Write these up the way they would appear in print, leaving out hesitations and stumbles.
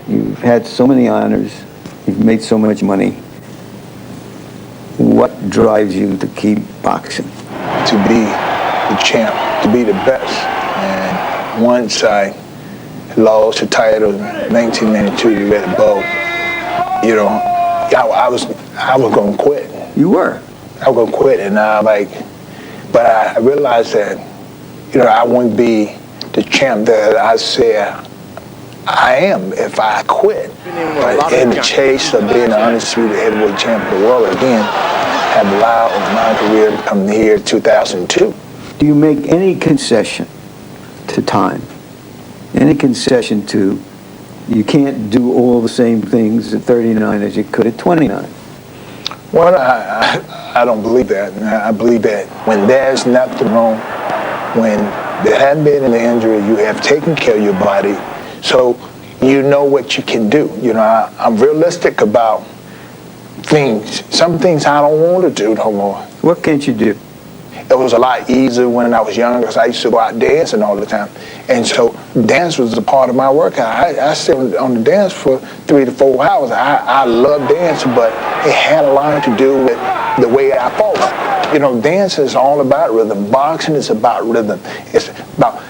You've had so many honors. You've made so much money. What drives you to keep boxing? To be the champ, to be the best. And once I lost the title in 1992, you read the bowl, you know, I was going to quit. You were? I was going to quit, and but I realized that, you know, I wouldn't be the champ that I said I am if I quit. But in the chase of being the undisputed heavyweight champ of the world again, have allowed my career to come here in 2002. Do you make any concession to time? Any concession to you can't do all the same things at 39 as you could at 29? Well, I don't believe that. I believe that when there's nothing wrong, when there hadn't been an injury, you have taken care of your body, so you know what you can do. You know, I'm realistic about things. Some things I don't want to do no more. What can't you do? It was a lot easier when I was younger because I used to go out dancing all the time. And so dance was a part of my workout. I sit on the dance for 3 to 4 hours. I love dancing, but it had a lot to do with the way I fought. You know, dance is all about rhythm. Boxing is about rhythm. It's about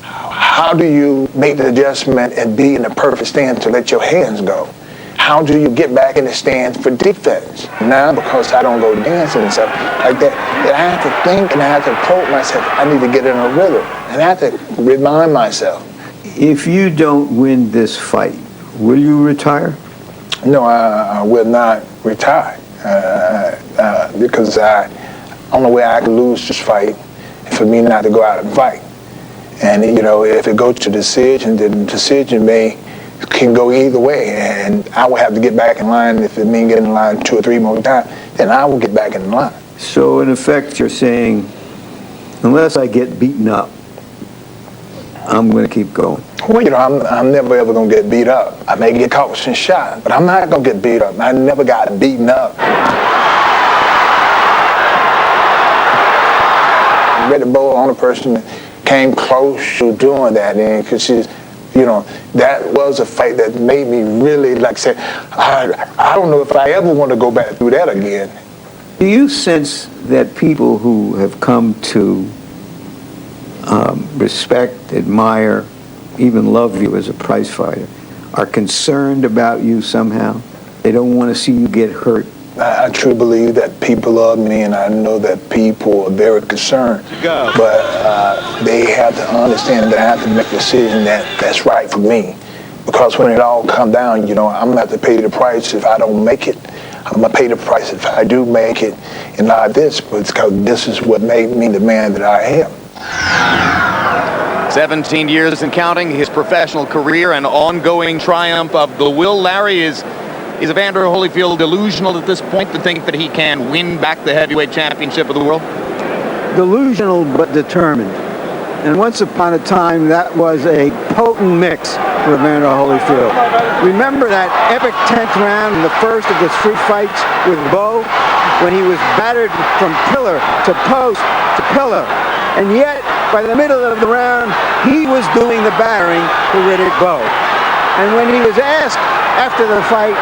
how do you make the adjustment and be in the perfect stance to let your hands go. How do you get back in the stance for defense? Now, because I don't go dancing and stuff like that, I have to think and I have to approach myself. I need to get in a rhythm. And I have to remind myself. If you don't win this fight, will you retire? No, I will not retire. Because the only way I can lose this fight is for me not to go out and fight. And, you know, if it goes to decision, then the decision can go either way, and I will have to get back in line. If it means getting in line 2 or 3 more times, then I will get back in line. So in effect, you're saying, unless I get beaten up, I'm going to keep going. Well, you know, I'm never ever going to get beat up. I may get caught and shot, but I'm not going to get beat up. I never got beaten up. Red Bull, the only person that came close to doing that, and because she's, you know, that was a fight that made me really, like, say, I don't know if I ever want to go back through that again. Do you sense that people who have come to respect, admire, even love you as a prize fighter are concerned about you somehow? They don't want to see you get hurt? I truly believe that people love me, and I know that people are very concerned. But they have to understand that I have to make a decision that's right for me. Because when it all comes down, you know, I'm going to have to pay the price if I don't make it. I'm going to pay the price if I do make it. And not this, but because this is what made me the man that I am. 17 years and counting, his professional career and ongoing triumph of the will. Larry, is Evander Holyfield delusional at this point to think that he can win back the heavyweight championship of the world? Delusional but determined. And once upon a time, that was a potent mix for Evander Holyfield. Remember that epic 10th round in the first of the street fights with Bo, when he was battered from pillar to post to pillar. And yet, by the middle of the round, he was doing the battering to Riddick Bowe. And when he was asked after the fight,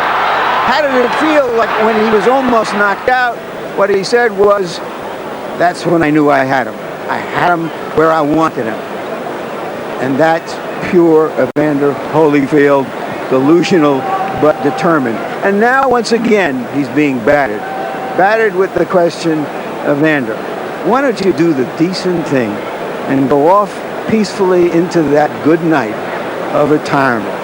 how did it feel like when he was almost knocked out, what he said was, that's when I knew I had him. I had him where I wanted him. And that's pure Evander Holyfield, delusional but determined. And now, once again, he's being battered. Battered with the question, Evander, why don't you do the decent thing and go off peacefully into that good night of retirement?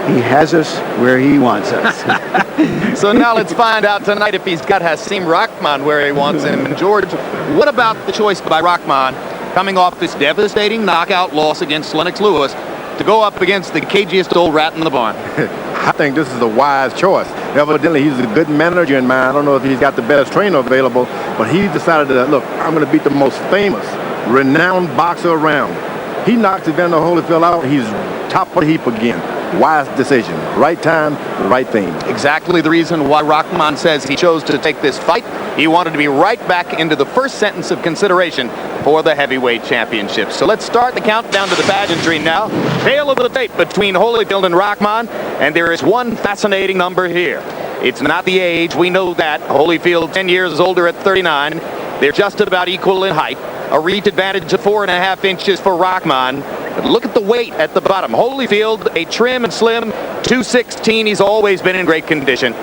He has us where he wants us. So now let's find out tonight if he's got Hasim Rahman where he wants him. And George, what about the choice by Rahman, coming off this devastating knockout loss against Lennox Lewis, to go up against the cagiest old rat in the barn? I think this is a wise choice. Evidently, he's a good manager in mind. I don't know if he's got the best trainer available, but he decided that, look, I'm going to beat the most famous, renowned boxer around. He knocks Evander Holyfield out. He's top of the heap again. Wise decision. Right time, right thing. Exactly the reason why Rahman says he chose to take this fight. He wanted to be right back into the first sentence of consideration for the heavyweight championship. So let's start the countdown to the pageantry now. Tale of the tape between Holyfield and Rahman, and there is one fascinating number here. It's not the age, we know that. Holyfield 10 years older at 39. They're just about equal in height. A reach advantage of 4.5 inches for Rahman. But look at the weight at the bottom. Holyfield, a trim and slim 216. He's always been in great condition.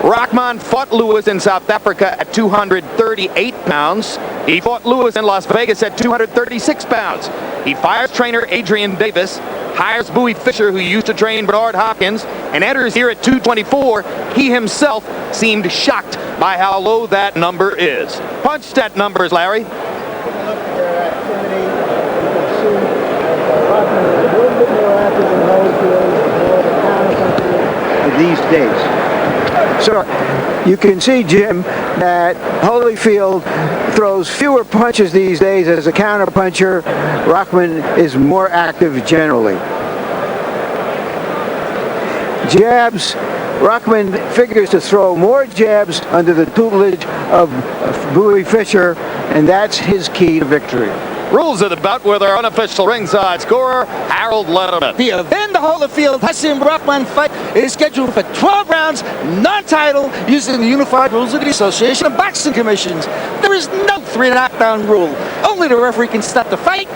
Rahman fought Lewis in South Africa at 238 pounds. He fought Lewis in Las Vegas at 236 pounds. He fires trainer Adrian Davis, hires Bowie Fischer, who used to train Bernard Hopkins, and enters here at 224. He himself seemed shocked by how low that number is. Punch stat numbers, Larry. These days. So you can see, Jim, that Holyfield throws fewer punches these days as a counterpuncher. Rahman is more active generally. Jabs. Rahman figures to throw more jabs under the tutelage of Bowie Fischer, and that's his key to victory. Rules of the bout with our unofficial ringside scorer, Harold Letterman. The Evander Holyfield Hasim Rahman fight is scheduled for 12 rounds, non-title, using the unified rules of the Association of Boxing Commissions. There is no 3 knockdown rule. Only the referee can stop the fight.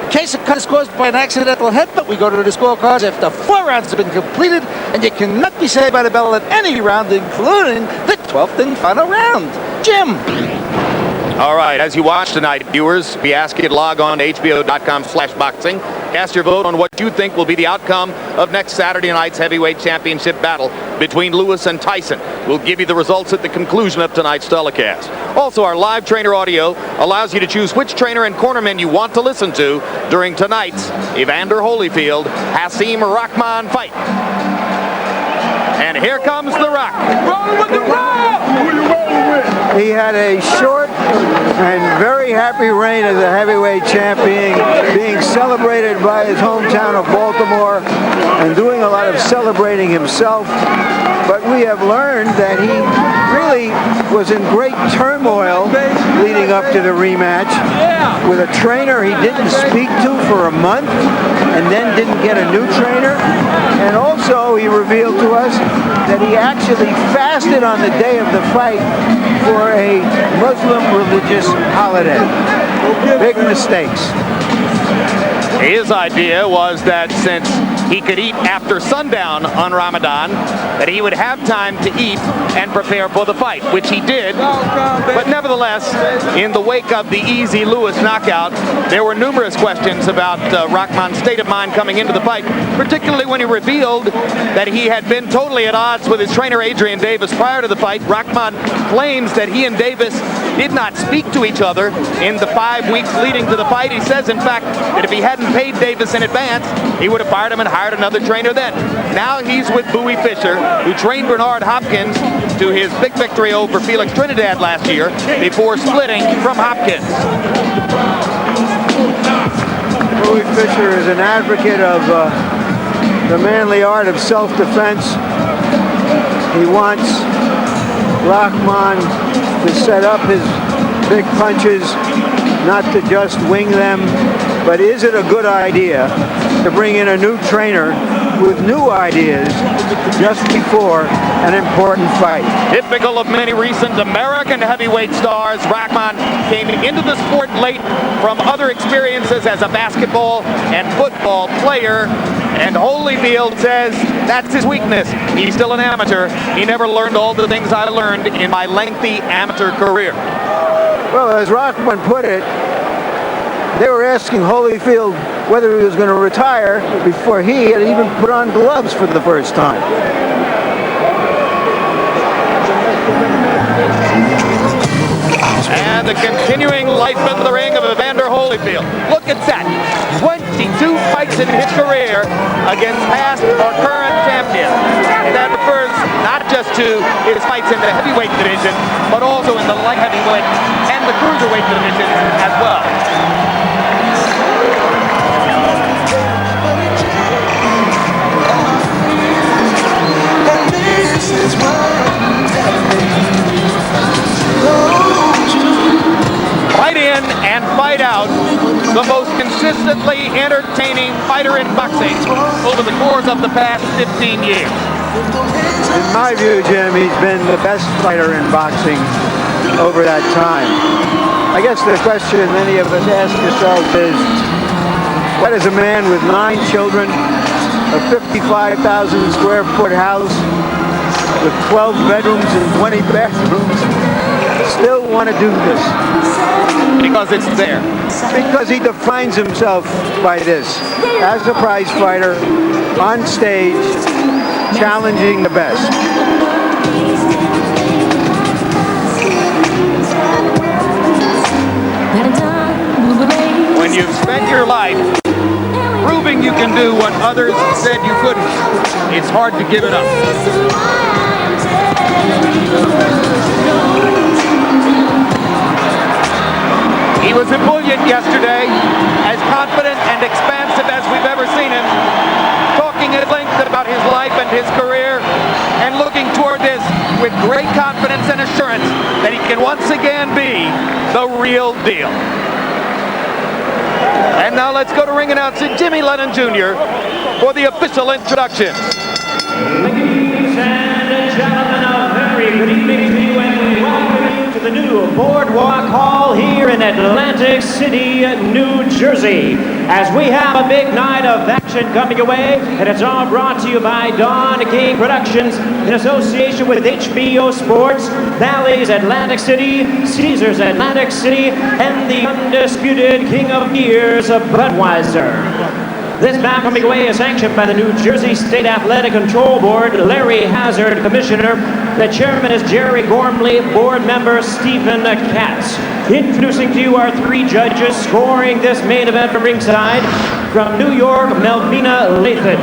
In case of cut is caused by an accidental headbutt, we go to the scorecards after 4 rounds have been completed, and you cannot be saved by the bell at any round, including the 12th and final round. Jim. All right, as you watch tonight, viewers, we ask you to log on to HBO.com/boxing. Cast your vote on what you think will be the outcome of next Saturday night's heavyweight championship battle between Lewis and Tyson. We'll give you the results at the conclusion of tonight's telecast. Also, our live trainer audio allows you to choose which trainer and cornerman you want to listen to during tonight's Evander Holyfield Hasim Rahman fight. And here comes The Rock. Rolling with the Rock! Who you rolling with? He had a short and very happy reign as a heavyweight champion, being celebrated by his hometown of Baltimore and doing a lot of celebrating himself. But we have learned that he really was in great turmoil leading up to the rematch with a trainer he didn't speak to for a month and then didn't get a new trainer. And also he revealed to us that he actually fasted on the day of the fight for a Muslim religious holiday. Big mistakes. His idea was that since he could eat after sundown on Ramadan, that he would have time to eat and prepare for the fight, which he did. But nevertheless, in the wake of the easy Lewis knockout, there were numerous questions about Rahman's state of mind coming into the fight, particularly when he revealed that he had been totally at odds with his trainer Adrian Davis prior to the fight. Rahman claims that he and Davis did not speak to each other in the 5 weeks leading to the fight. He says, in fact, that if he hadn't paid Davis in advance, he would have fired him and hired another trainer then. Now he's with Bowie Fischer, who trained Bernard Hopkins to his big victory over Felix Trinidad last year before splitting from Hopkins. Bowie Fischer is an advocate of the manly art of self-defense. He wants Rahman to set up his big punches, not to just wing them. But is it a good idea to bring in a new trainer with new ideas just before an important fight? Typical of many recent American heavyweight stars, Rahman came into the sport late from other experiences as a basketball and football player. And Holyfield says that's his weakness. He's still an amateur. He never learned all the things I learned in my lengthy amateur career. Well, as Rahman put it, they were asking Holyfield whether he was going to retire before he had even put on gloves for the first time. And the continuing life in the ring of Evander Holyfield. Look at that. 22 fights in his career against past or current champions. And that refers not just to his fights in the heavyweight division, but also in the light heavyweight and the cruiserweight division as well. course of the past 15 years? In my view, Jim, he's been the best fighter in boxing over that time. I guess the question many of us ask ourselves is, what is a man with 9 children, a 55,000 square foot house with 12 bedrooms and 20 bathrooms, still want to do this? Because it's there. Because he defines himself by this, as a prize fighter, on stage, challenging the best. When you've spent your life proving you can do what others said you couldn't, it's hard to give it up. He was ebullient yesterday, as confident and expansive as we've ever seen him, talking at length about his life and his career, and looking toward this with great confidence and assurance that he can once again be the real deal. And now let's go to ring announcer Jimmy Lennon Jr. for the official introduction. Ladies and gentlemen, a very good evening to you, and we welcome you to the new Boardwalk Hall here in Atlantic City, New Jersey, as we have a big night of action coming away, and it's all brought to you by Don King Productions in association with HBO Sports, Bally's Atlantic City, Caesars Atlantic City, and the undisputed King of Gears, Budweiser. This bout coming away is sanctioned by the New Jersey State Athletic Control Board, Larry Hazard, Commissioner. The chairman is Jerry Gormley, board member Stephen Katz. Introducing to you our 3 judges scoring this main event from ringside. From New York, Melvina Lathan.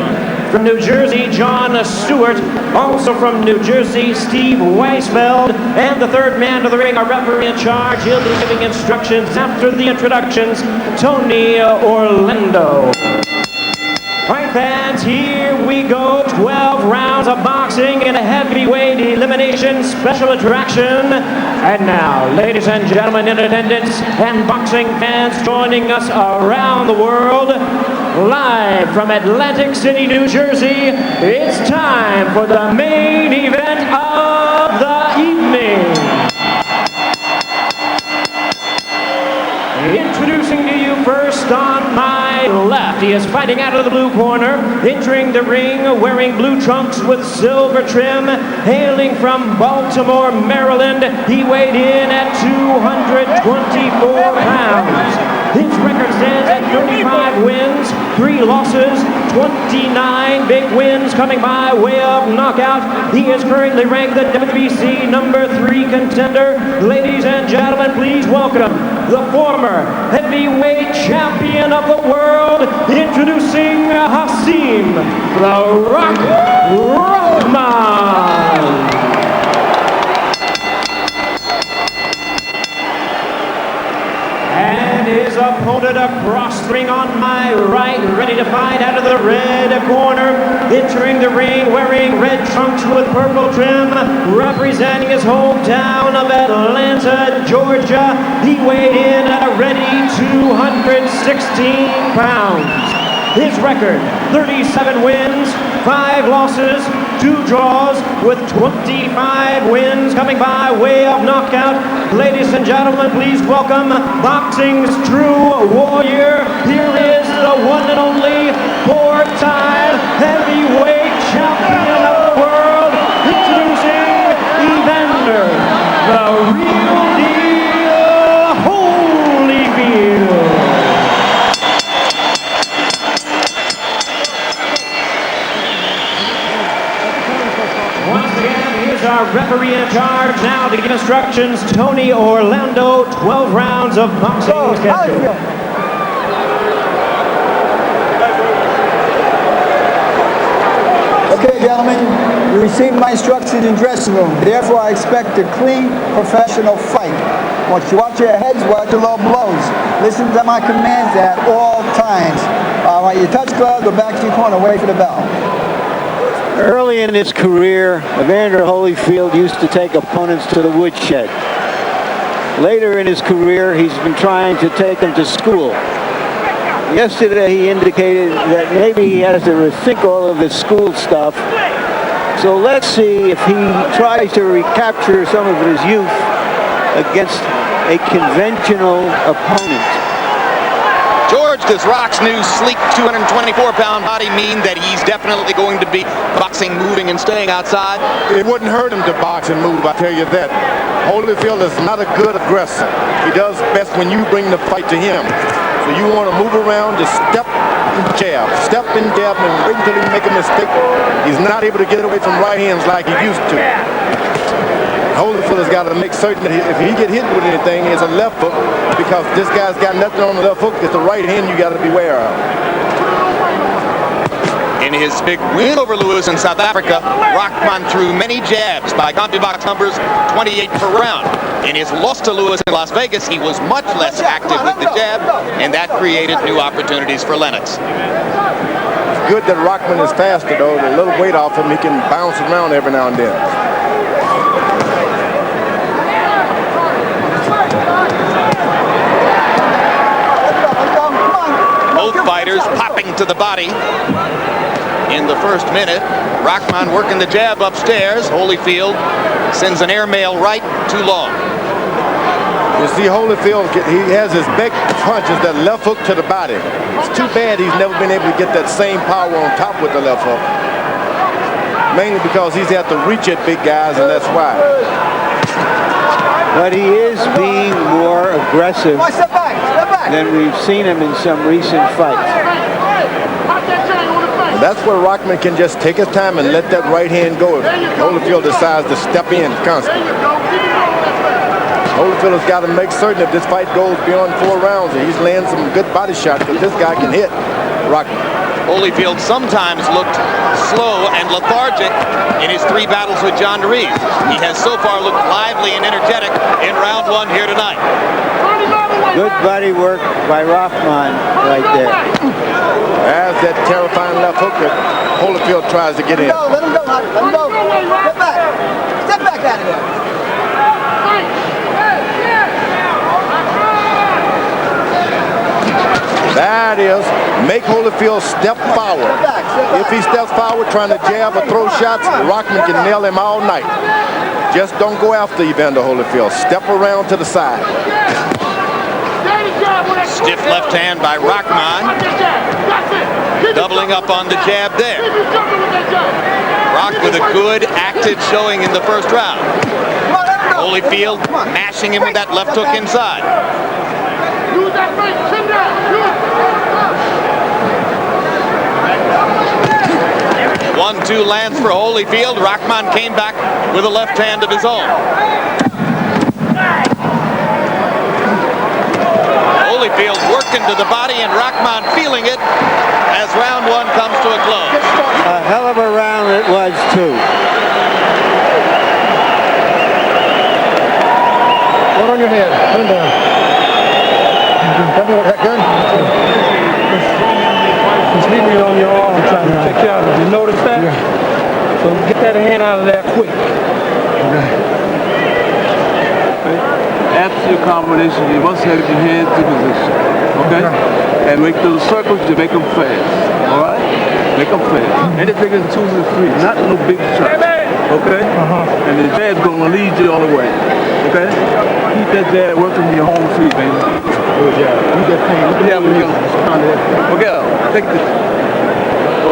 From New Jersey, John Stewart. Also from New Jersey, Steve Weisfeld. And the third man to the ring, our referee in charge. He'll be giving instructions after the introductions, Tony Orlando. All right, fans, here we go. 12 rounds of boxing in a heavyweight elimination special attraction. And now, ladies and gentlemen in attendance and boxing fans joining us around the world, live from Atlantic City, New Jersey, it's time for the main event of the evening. Introducing to you first on my left, he is fighting out of the blue corner, entering the ring wearing blue trunks with silver trim, hailing from Baltimore, Maryland. He weighed in at 224 pounds. His record stands at 35 wins, 3 losses, 29 big wins coming by way of knockout. He is currently ranked the WBC number 3 contender. Ladies and gentlemen, please welcome the former heavyweight champion of the world, introducing Hasim Rahman. And his opponent across the ring on my right, ready to fight out of the red corner, entering the ring wearing red trunks with purple trim, representing his hometown of Atlanta, Georgia. He weighed in at a ready 216 pounds. His record, 37 wins, 5 losses, 2 draws, with 25 wins coming by way of knockout. Ladies and gentlemen, please welcome boxing's true warrior. Here is the one and only 4-time heavyweight champion of the world, introducing Evander, the real deal Holyfield. Our referee in charge now to give instructions, Tony Orlando. 12 rounds of boxing schedule. Okay, gentlemen, you received my instructions in dressing room. Therefore, I expect a clean, professional fight. Once you watch your heads, watch your low blows. Listen to my commands at all times. When you touch gloves, go back to your corner, wait for the bell. Early in his career, Evander Holyfield used to take opponents to the woodshed. Later in his career, he's been trying to take them to school. Yesterday he indicated that maybe he has to rethink all of his school stuff. So let's see if he tries to recapture some of his youth against a conventional opponent. George, does Rock's new sleek 224-pound body mean that he's definitely going to be boxing, moving, and staying outside? It wouldn't hurt him to box and move, I tell you that. Holyfield is not a good aggressor. He does best when you bring the fight to him. So you want to move around, just step and jab, and wait until he make a mistake. He's not able to get away from right hands like he used to. Holyfield has got to make certain that if he get hit with anything, it's a left hook, because this guy's got nothing on the left hook. It's the right hand you got to beware of. In his big win over Lewis in South Africa, Rahman threw many jabs by CompuBox numbers, 28 per round. In his loss to Lewis in Las Vegas, he was much less active with the jab, and that created new opportunities for Lennox. Good that Rahman is faster, though. A little weight off him, he can bounce around every now and then. Both fighters popping to the body in the first minute. Rahman working the jab upstairs. Holyfield sends an airmail right too long. You see Holyfield, he has his big punches, that left hook to the body. It's too bad he's never been able to get that same power on top with the left hook. Mainly because he's had to reach at big guys, and that's why. But he is being more aggressive than we've seen him in some recent fights. And that's where Rahman can just take his time and let that right hand go if Holyfield decides to step in constantly. Holyfield has got to make certain if this fight goes beyond 4 rounds that he's landing some good body shots, because this guy can hit Rahman. Holyfield sometimes looked slow and lethargic in his 3 battles with John Ruiz. He has so far looked lively and energetic in round 1 here tonight. Good body work by Rahman right there. As that terrifying left hook that Holyfield tries to get in. Let him go, let him go. Step back. Step back out of there. That is, make Holyfield step forward. If he steps forward trying to jab or throw shots, Rahman can nail him all night. Just don't go after Evander Holyfield. Step around to the side. Stiff left hand by Rahman. Doubling up on the jab there. Rock with a good active showing in the first round. Holyfield mashing him with that left hook inside. 1-2 lands for Holyfield. Rahman came back with a left hand of his own. Holyfield working to the body and Rahman feeling it as round 1 comes to a close. A hell of a round it was, too. Put on your head. Put him down. Tell me what that gun? He's leaving it on your arm trying to check you out. Did you notice that? Yeah. So get that hand out of there quick. Okay. After your combination, you must have your hands in position. Okay? And make those circles to make them fast. Alright? Make them fast. Anything in 2 and 3. Not no big shot. Okay? And the jab's gonna lead you all the way. Okay? Keep that jab working in your home feet, baby. Good job. Keep that pain. Yeah, we go. Okay, take this.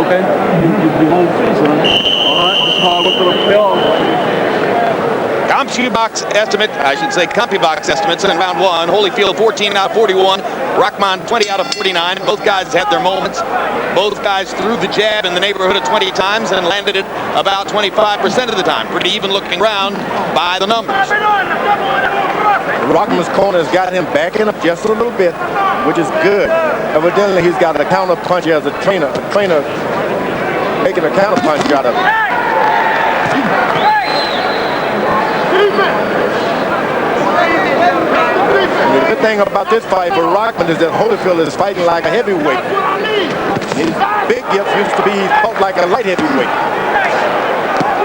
Okay? You home feet, son. Alright? This hard work will pay off. CompuBox estimates in round 1. Holyfield 14 out of 41. Rahman 20 out of 49. Both guys had their moments. Both guys threw the jab in the neighborhood of 20 times and landed it about 25% of the time. Pretty even looking round by the numbers. Rahman's corner has got him backing up just a little bit, which is good. Evidently, he's got a counter punch as a trainer making a counter punch out of it. The good thing about this fight for Rahman is that Holyfield is fighting like a heavyweight. His big gift used to be he fought like a light heavyweight.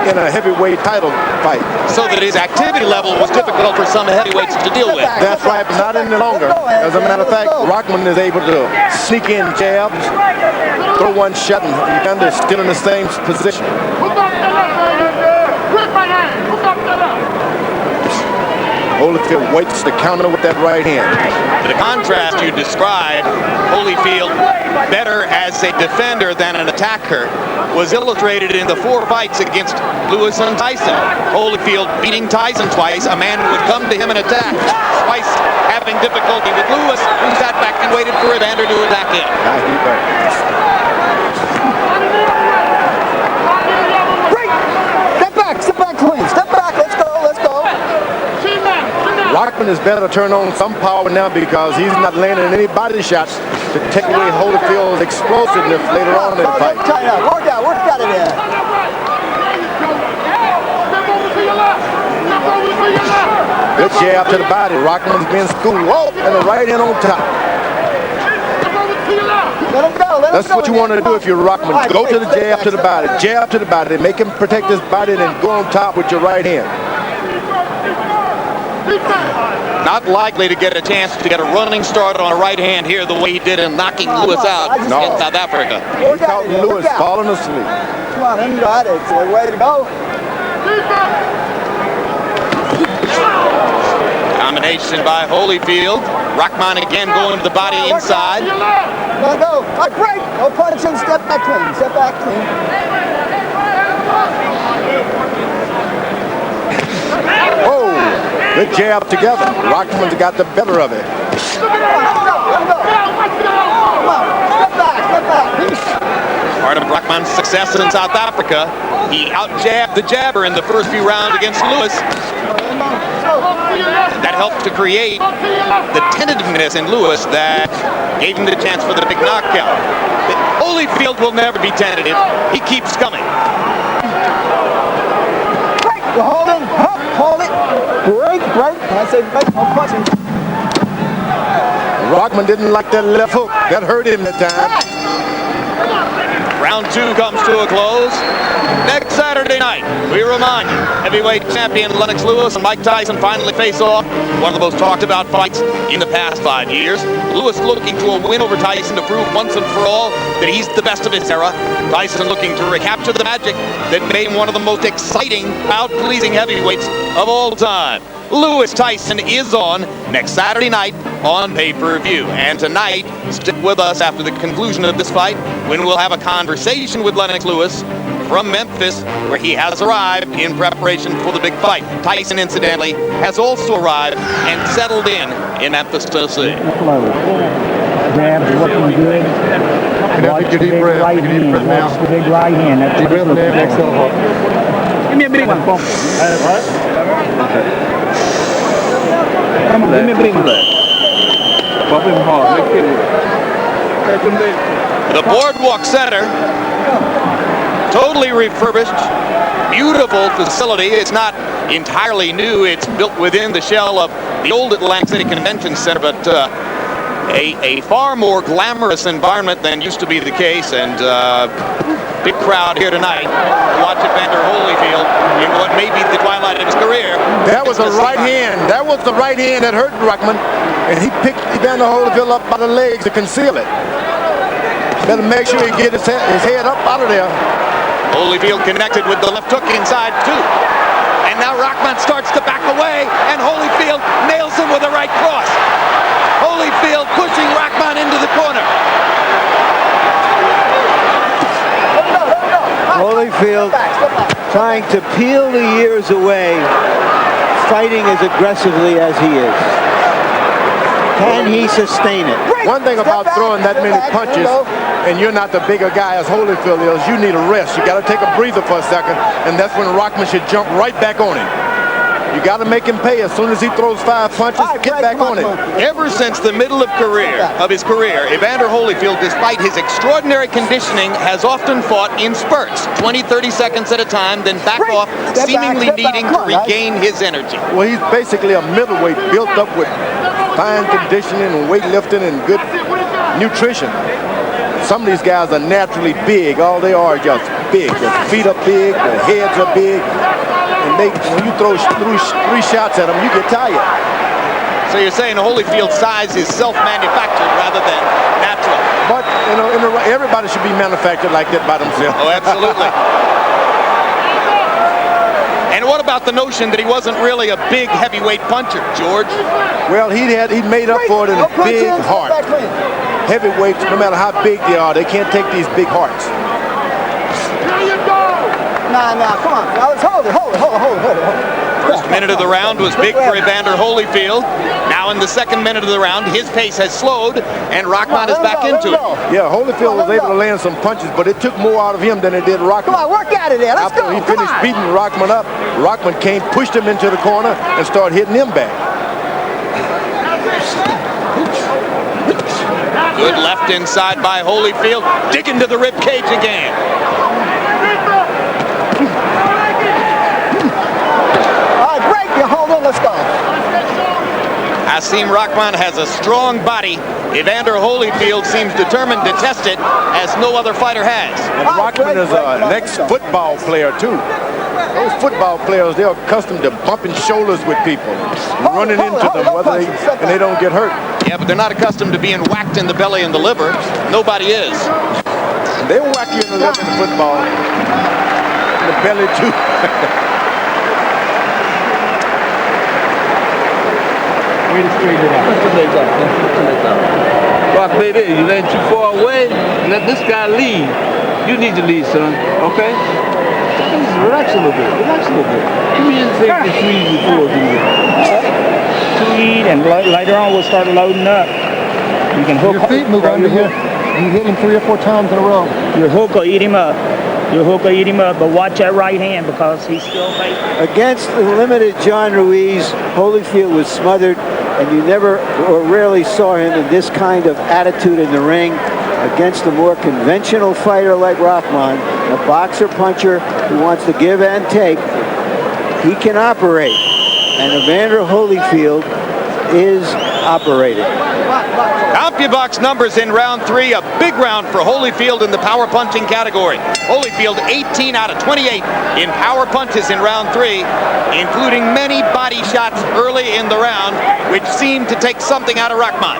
in a heavyweight title fight. So that his activity level was difficult for some heavyweights to deal with. That's right, but not any longer. As a matter of fact, Rahman is able to sneak in jabs, throw one shot, and Evander is still in the same position. Holyfield waits to counter with that right hand. The contrast you described, Holyfield better as a defender than an attacker, was illustrated in the 4 fights against Lewis and Tyson. Holyfield beating Tyson twice, a man who would come to him and attack. Twice having difficulty with Lewis, who sat back and waited for Evander to attack him. Step back clean. Step back, let's go. Rahman is better to turn on some power now because he's not landing any body shots to take away Holyfield's explosiveness later on in the fight. Work out of there. Good jab to the body. Rahman's been schooled. Whoa, and the right hand on top. Let him go. That's what you want to do if you're Rahman. Go to the jab to the body. Jab to the body. Make him protect his body and then go on top with your right hand. Not likely to get a chance to get a running start on a right hand here the way he did in knocking Lewis out in South Africa. He caught Lewis falling asleep. Come on, let him got it. It's the way to go. Combination by Holyfield. Rahman again going to the body inside. Let go. All right, break. No punch and step back clean. Step back clean. Whoa. Good jab together. Rahman's got the better of it. Part of Rahman's success in South Africa, he out-jabbed the jabber in the first few rounds against Lewis. That helped to create the tentativeness in Lewis that gave him the chance for the big knockout. Holyfield will never be tentative. He keeps coming. Hold him. Hold it. Break. I say break. No punching. Rahman didn't like that left hook. That hurt him that time. Round 2 comes to a close. Next Saturday night, we remind you, heavyweight champion Lennox Lewis and Mike Tyson finally face off. One of the most talked about fights in the past 5 years. Lewis looking to a win over Tyson to prove once and for all that he's the best of his era. Tyson looking to recapture the magic that made him one of the most exciting, crowd-pleasing heavyweights of all time. Lewis Tyson is on next Saturday night on pay-per-view. And tonight, stick with us after the conclusion of this fight when we'll have a conversation with Lennox Lewis from Memphis, where he has arrived in preparation for the big fight. Tyson, incidentally, has also arrived and settled in Memphis, Tennessee. Jabs looking good. Watch the big right hand. Watch the big right hand. That's Deep breath in there, exhale hard. Give me a big one. Come on, give me a big one. Bump him hard. Make it work. The Boardwalk Center, totally refurbished, beautiful facility. It's not entirely new. It's built within the shell of the old Atlantic City Convention Center, but a far more glamorous environment than used to be the case. And big crowd here tonight to watch Evander Holyfield in what may be the twilight of his career. That was the right hand. That was the right hand that hurt Rahman, and he picked Evander Holyfield up by the legs to conceal it. Better make sure he get his head up out of there. Holyfield connected with the left hook inside too. And now Rahman starts to back away, and Holyfield nails him with a right cross. Holyfield pushing Rahman into the corner. Holyfield trying to peel the years away, fighting as aggressively as he is. Can he sustain it? One thing about throwing that many punches, and you're not the bigger guy as Holyfield is, you need a rest. You got to take a breather for a second, and that's when Rahman should jump right back on him. You got to make him pay as soon as he throws 5 punches, get back on him. Ever since the middle of his career, Evander Holyfield, despite his extraordinary conditioning, has often fought in spurts, 20, 30 seconds at a time, then back off, seemingly needing to regain his energy. Well, he's basically a middleweight built up with fine conditioning and weightlifting and good nutrition. Some of these guys are naturally big. All they are just big. Their feet are big, their heads are big. And when you throw three shots at them, you get tired. So you're saying Holyfield's size is self-manufactured rather than natural? But, everybody should be manufactured like that by themselves. Oh, absolutely. And what about the notion that he wasn't really a big heavyweight puncher, George? Well, he made up for it in a big heart. Heavyweights, no matter how big they are, they can't take these big hearts. Nah, come on. Now let's hold it. First minute of the round was big for Evander Holyfield. Now in the second minute of the round, his pace has slowed, and Rahman is back into it. Yeah, Holyfield was able to land some punches, but it took more out of him than it did Rahman. Come on, work out of there. Let's go. After he finished beating Rahman up, Rahman came, pushed him into the corner, and started hitting him back. Good left inside by Holyfield, digging to the rib cage again. Let's go. Hasim Rahman has a strong body. Evander Holyfield seems determined to test it as no other fighter has. And Rahman is an ex-football player too. Those football players, they're accustomed to bumping shoulders with people, running into them, and they don't get hurt. Yeah, but they're not accustomed to being whacked in the belly and the liver. Nobody is. They will whack you in the liver in football. In the belly too. Way to straighten it out. Rock, baby, you letting too far away. Let this guy lead. You need to lead, son. Okay? Just relax a little bit. Give me anything to squeeze before you do that. Tweed, and later on we'll start loading up. You can hook. Your feet move under here. You hit him 3 or 4 times in a row. Your hook will eat him up. But watch that right hand because he's still fighting. Against the limited John Ruiz, Holyfield was smothered, and you never or rarely saw him in this kind of attitude in the ring. Against a more conventional fighter like Rahman, a boxer-puncher who wants to give and take, he can operate. And Evander Holyfield is operating. CompuBox numbers in round 3, a big round for Holyfield in the power punching category. Holyfield 18 out of 28 in power punches in round 3, including many body shots early in the round, which seemed to take something out of Rahman.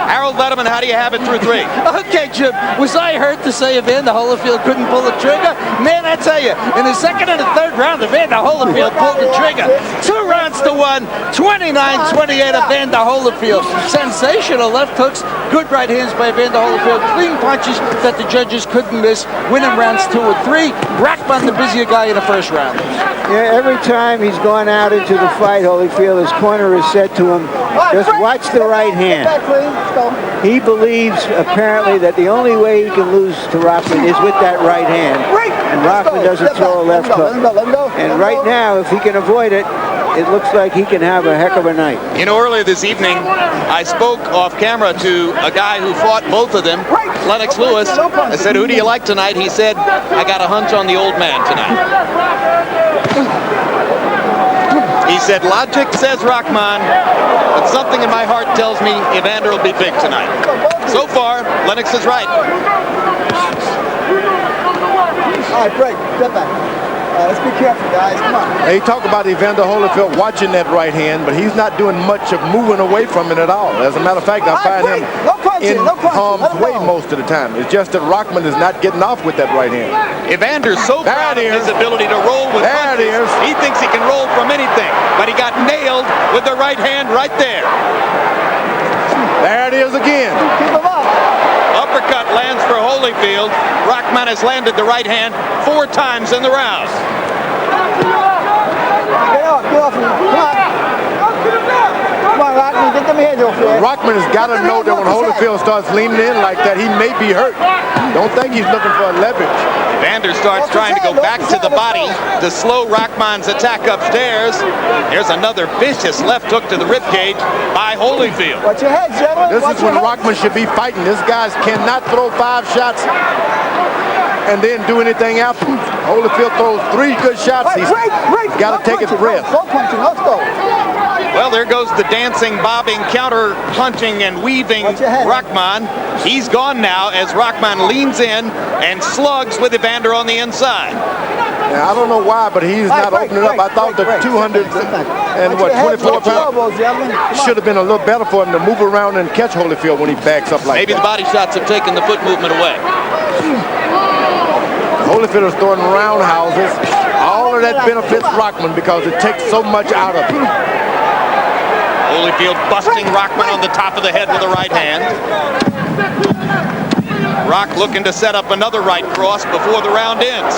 Harold Letterman, how do you have it through 3? Okay, Jim, was I hurt to say Evander Holyfield couldn't pull the trigger? Man, I tell you, in the second and the third round, Evander Holyfield pulled the trigger. 2 rounds to 1, 29-28 Evander Holyfield. Sensational left hooks, good right hands by Evander Holyfield, clean punches that the judges couldn't miss, winning rounds 2 and 3. Rahman the busier guy in the first round. Yeah, every time he's gone out into the fight, Holyfield, his corner has said to him, just watch the right hand. He believes, apparently, that the only way he can lose to Rahman is with that right hand. And Rahman doesn't throw a left hook. And right now, if he can avoid it, it looks like he can have a heck of a night. You know, earlier this evening, I spoke off camera to a guy who fought both of them, Lennox Lewis. I said, who do you like tonight? He said, I got a hunch on the old man tonight. He said, logic says Rahman, but something in my heart tells me Evander will be big tonight. So far, Lennox is right. All right, break. Step back. Let's be careful, guys. Come on. They talk about Evander Holyfield watching that right hand, but he's not doing much of moving away from it at all. As a matter of fact, I find him in harm's way most of the time. It's just that Rahman is not getting off with that right hand. Evander's so proud of his ability to roll with punches. He thinks he can roll from anything, but he got nailed with the right hand right there. There it is again. Keep him up. Uppercut lands for Holyfield. Rahman has landed the right hand 4 times in the round. Get off. Come on. Come on, Rahman. Get them hands off there. Rahman has got to know that when Holyfield starts leaning in like that, he may be hurt. Don't think he's looking for a leverage. Evander starts trying to go back to the body to slow Rahman's attack upstairs. There's another vicious left hook to the ribcage by Holyfield. Watch your head, gentlemen. This is when Rahman should be fighting. This guy cannot throw 5 shots and then do anything after. Holyfield throws 3 good shots. He's got to take his breath. Go punching. Let's go. Well, there goes the dancing, bobbing, counter punching, and weaving Rahman. He's gone now as Rahman leans in and slugs with Evander on the inside. Now, I don't know why, but he's not opening up. I thought the 224 pounds should have been a little better for him to move around and catch Holyfield when he backs up like Maybe that. the body shots have taken the foot movement away. Holyfield is throwing roundhouses. All of that benefits Rahman because it takes so much out of him. Holyfield busting Rahman on the top of the head with a right hand. Rock looking to set up another right cross before the round ends.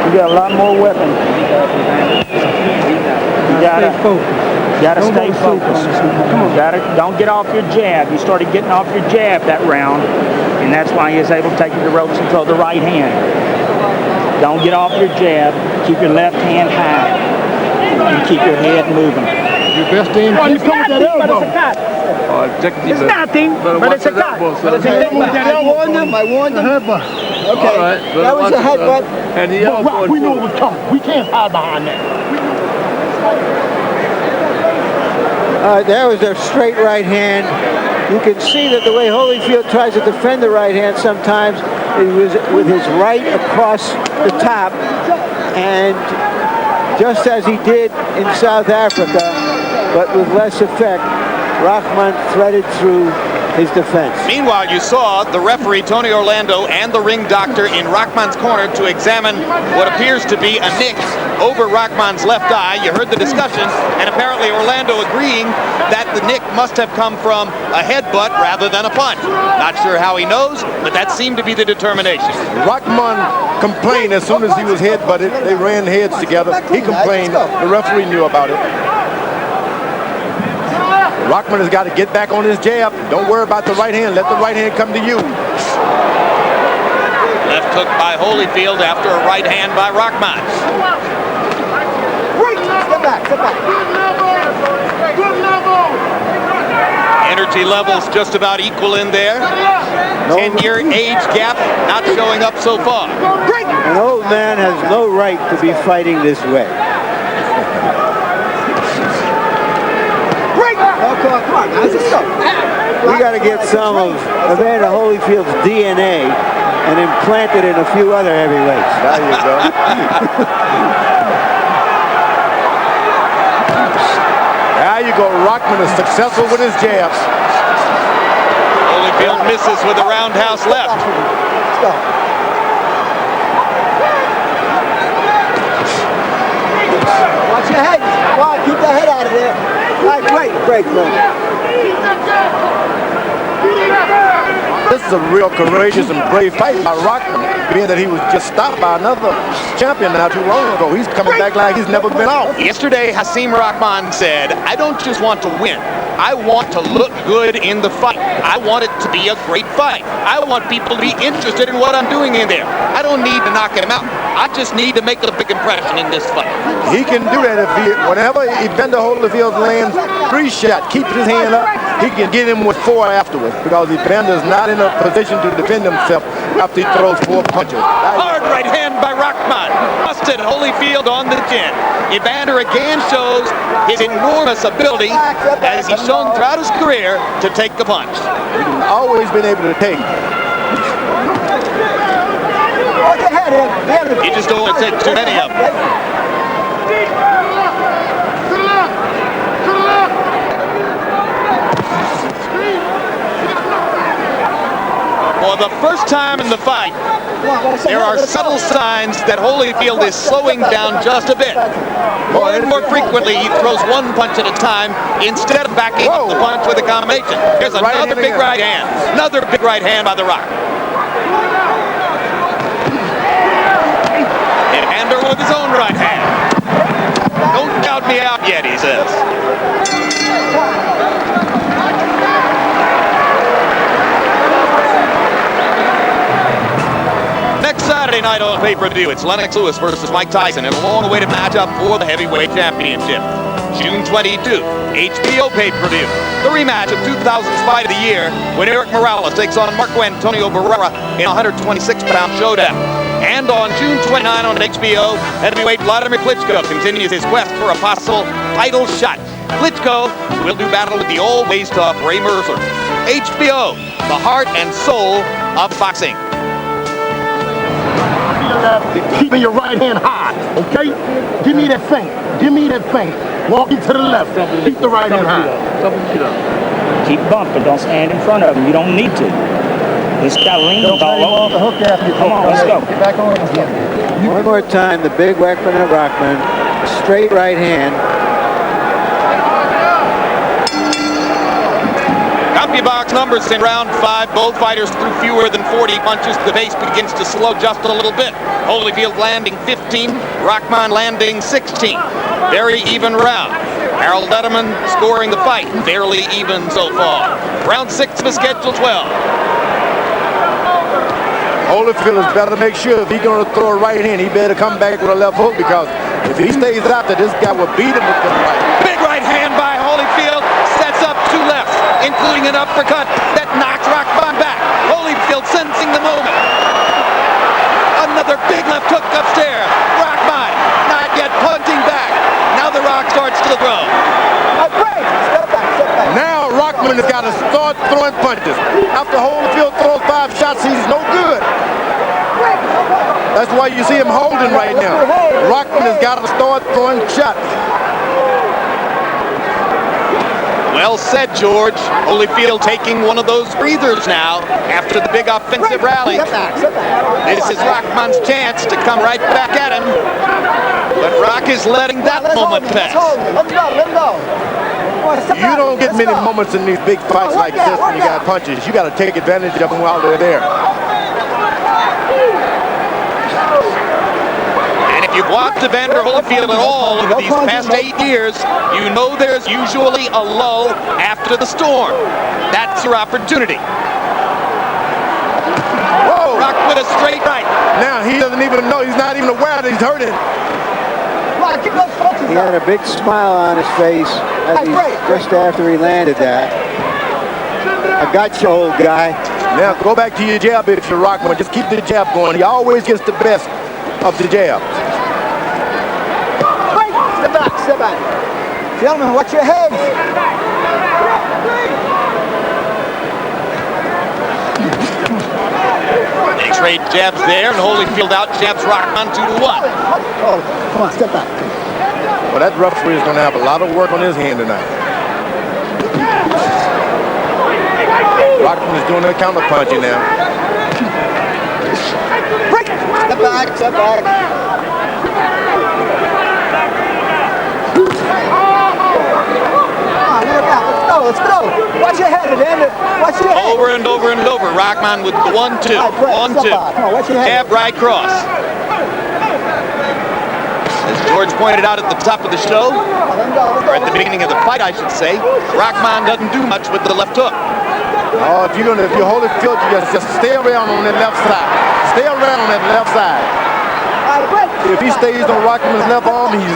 You got a lot more weapons. You gotta stay focused. Don't get off your jab. You started getting off your jab that round, and that's why he was able to take you to the ropes and throw the right hand. Don't get off your jab. Keep your left hand high, and keep your head moving. Your best aim. It's nothing, but it's a cut. It's nothing, but it's a cut. I warned him. I warned him. Headbutt. Okay, that was a headbutt. And he Rock, we know it was coming. We can't hide behind that. There was a straight right hand. You can see that the way Holyfield tries to defend the right hand sometimes it was with his right across the top, and just as he did in South Africa, but with less effect, Rahman threaded through his defense. Meanwhile, you saw the referee, Tony Orlando, and the ring doctor in Rahman's corner to examine what appears to be a nick over Rahman's left eye. You heard the discussion, and apparently Orlando agreeing that the nick must have come from a headbutt rather than a punch. Not sure how he knows, but that seemed to be the determination. Rahman complained as soon as he was headbutted. They ran heads together. He complained. The referee knew about it. Rahman has got to get back on his jab. Don't worry about the right hand. Let the right hand come to you. Left hook by Holyfield after a right hand by Rahman. Step back, step back. Energy levels just about equal in there. 10-year age gap not showing up so far. An old man has no right to be fighting this way. Come on, guys, let's go. We got to get some of Evander Holyfield's DNA and implant it in a few other heavyweights. There you go. There you go. Rahman is successful with his jabs. Holyfield misses with a roundhouse left. Let's go. Watch your head. Come on, keep the head out of there. All right, break. This is a real courageous and brave fight by Rahman, being that he was just stopped by another champion not too long ago. He's coming back like he's never been out. Yesterday, Hasim Rahman said, I don't just want to win. I want to look good in the fight. I want it to be a great fight. I want people to be interested in what I'm doing in there. I don't need to knock him out. I just need to make a big impression in this fight. He can do that if whenever Evander Holyfield lands 3 shots, keeps his hand up, he can get him with 4 afterwards because Evander's not in a position to defend himself after he throws 4 punches. Hard right hand by Rahman. Busted Holyfield on the chin. Evander again shows his enormous ability, as he's shown throughout his career, to take the punch. He's always been able to take. He just don't want to take too many of them. For the first time in the fight, there are subtle signs that Holyfield is slowing down just a bit. More and more frequently, he throws 1 punch at a time instead of backing up the punch with a combination. Here's another big right hand. Another big right hand by the Rock. Evander with his own right hand. Don't count me out yet, he says. Next Saturday night on pay-per-view, it's Lennox Lewis versus Mike Tyson in a long-awaited matchup for the heavyweight championship. June 22, HBO pay-per-view. The rematch of 2000's Fight of the Year when Eric Morales takes on Marco Antonio Barrera in a 126-pound showdown. And on June 29 on HBO, heavyweight Vladimir Klitschko continues his quest for a possible title shot. Klitschko will do battle with the always tough Ray Mercer. HBO, the heart and soul of boxing. Keeping your right hand high, okay? Give me that feint. Give me that feint. Walk it to the left. Keep the right hand high. Keep bumping. Don't stand in front of him. You don't need to. This guy leans all over. The hook after you. Come on, let's go. Get back on. One more time, the big weapon of Rahman, straight right hand. CompuBox numbers in round 5. Both fighters threw fewer than 40 punches. The pace begins to slow just a little bit. Holyfield landing 15, Rahman landing 16. Very even round. Harold Letterman scoring the fight. Fairly even so far. Round 6 of the schedule 12. Holyfield is better make sure if he's going to throw a right hand, he better come back with a left hook, because if he stays out there, this guy will beat him with the right. Big right hand by Holyfield. Sets up 2 lefts, including an uppercut that knocks Rahman back. Holyfield sensing the moment. Another big left hook upstairs. Rahman not yet punching back. Now the Rock starts to throw. Now Rahman has got to start throwing punches. After Holyfield throws 5 shots, he's no good. That's why you see him holding right now. Rahman has got to start throwing shots. Well said, George. Holyfield taking one of those breathers now after the big offensive rally. This is Rahman's chance to come right back at him. But Rock is letting that moment pass. Let him go. You don't get many moments in these big fights like this when you got punches. You got to take advantage of them while they're there. And if you've watched Evander Holyfield at all over these past 8 years, you know there's usually a lull after the storm. That's your opportunity. Whoa! Rock with a straight right. Now he doesn't even know. He's not even aware that he's hurting. He had a big smile on his face just after he landed that. I got you, old guy. Now go back to your jab if you're Rahman. Just keep the jab going. He always gets the best of the jab. Step back. Gentlemen, watch your heads. They trade jabs there, and Holyfield out jabs Rahman 2-1. Oh, come on, step back. Well, that referee is going to have a lot of work on his hand tonight. Rahman is doing the counter punching now. Step back. Let's go. Watch your head, Evander. Watch your head. Over and over and over. Rahman with the 1-2. 1-2. Jab right cross. As George pointed out at the top of the show, or at the beginning of the fight, I should say, Rahman doesn't do much with the left hook. Oh, if you hold it field, you just stay around on that left side. Stay around on that left side. If he stays on Rahman's left arm, he's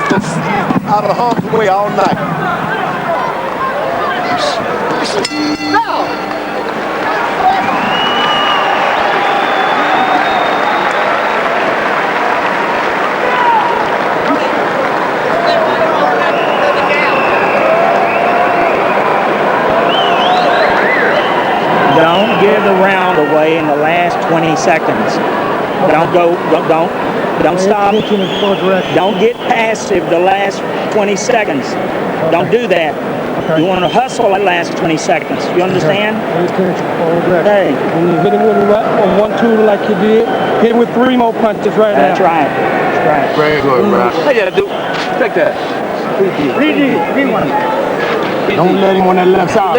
out of harm's way all night. Don't give the round away in the last 20 seconds. Don't stop. Don't get passive the last 20 seconds. Don't do that. You want to hustle the last 20 seconds. You understand? Hey, when you hit him with a 1-2 like you did, hit him with 3 more punches right now. That's right. Very good, bro. Hey, yeah, dude. Take that. Don't let him on that left side.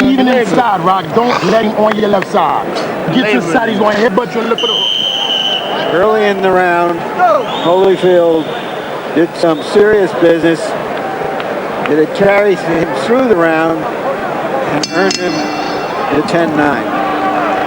Even inside, Rock, don't let him on your left side. Get to the side, he's going to headbutt you and look for the hook. Early in the round, Holyfield did some serious business. It carried him through the round and earned him the 10-9.